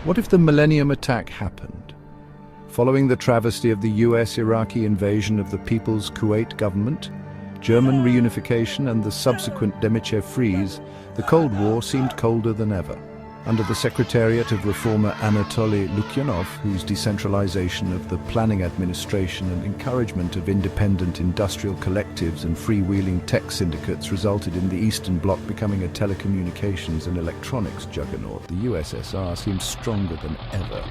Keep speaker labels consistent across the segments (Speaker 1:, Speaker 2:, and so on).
Speaker 1: What if the Millennium Attack happened? Following the travesty of the US-Iraqi invasion of the People's Kuwait government, German reunification and the subsequent Demichev freeze, the Cold War seemed colder than ever. Under the secretariat of reformer Anatoly Lukyanov, whose decentralization of the planning administration and encouragement of independent industrial collectives and freewheeling tech syndicates resulted in the Eastern Bloc becoming a telecommunications and electronics juggernaut, the USSR seemed stronger than ever.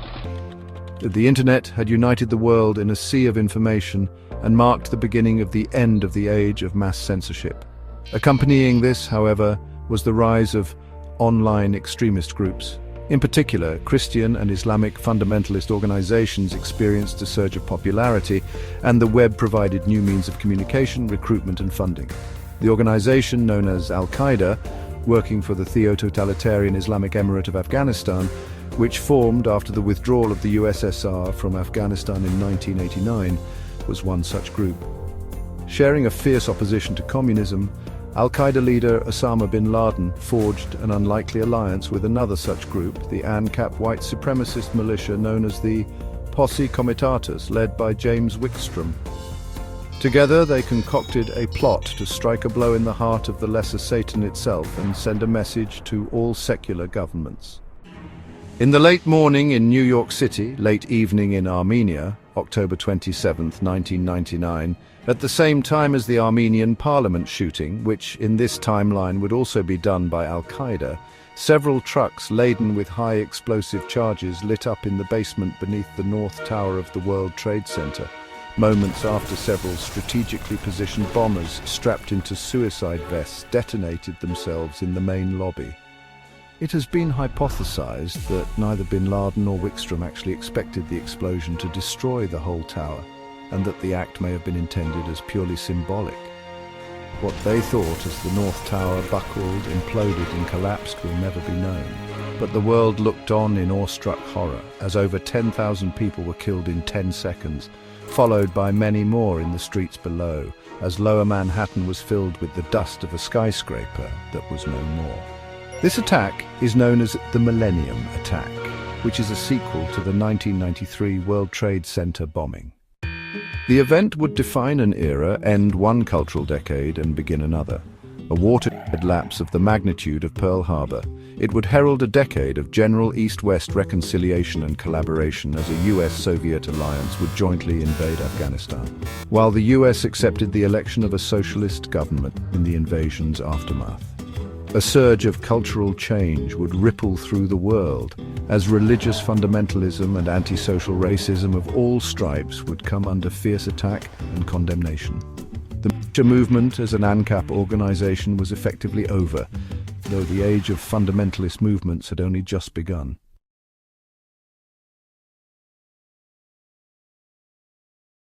Speaker 1: The internet had united the world in a sea of information and marked the beginning of the end of the age of mass censorship. Accompanying this, however, was the rise of online extremist groups. In particular, Christian and Islamic fundamentalist organizations experienced a surge of popularity, and the web provided new means of communication, recruitment, and funding. The organization, known as Al-Qaeda, working for the Theo-totalitarian Islamic Emirate of Afghanistan, which formed after the withdrawal of the USSR from Afghanistan in 1989, was one such group. Sharing a fierce opposition to communism, Al-Qaeda leader Osama bin Laden forged an unlikely alliance with another such group, the ANCAP white supremacist militia known as the Posse Comitatus, led by James Wickstrom. Together they concocted a plot to strike a blow in the heart of the lesser Satan itself and send a message to all secular governments. In the late morning in New York City, late evening in Armenia, October 27, 1999, at the same time as the Armenian parliament shooting, which in this timeline would also be done by Al-Qaeda, several trucks laden with high explosive charges lit up in the basement beneath the North Tower of the World Trade Center, moments after several strategically positioned bombers strapped into suicide vests detonated themselves in the main lobby. It has been hypothesized that neither bin Laden nor Wickstrom actually expected the explosion to destroy the whole tower, and that the act may have been intended as purely symbolic. What they thought as the North Tower buckled, imploded and collapsed will never be known. But the world looked on in awestruck horror as over 10,000 people were killed in 10 seconds, followed by many more in the streets below, as Lower Manhattan was filled with the dust of a skyscraper that was no more. This attack is known as the Millennium Attack, which is a sequel to the 1993 World Trade Center bombing. The event would define an era, end one cultural decade and begin another. A watershed lapse of the magnitude of Pearl Harbor, it would herald a decade of general East-West reconciliation and collaboration as a US-Soviet alliance would jointly invade Afghanistan, while the US accepted the election of a socialist government in the invasion's aftermath. A surge of cultural change would ripple through the world as religious fundamentalism and antisocial racism of all stripes would come under fierce attack and condemnation. The militia movement as an ANCAP organization was effectively over, though the age of fundamentalist movements had only just begun.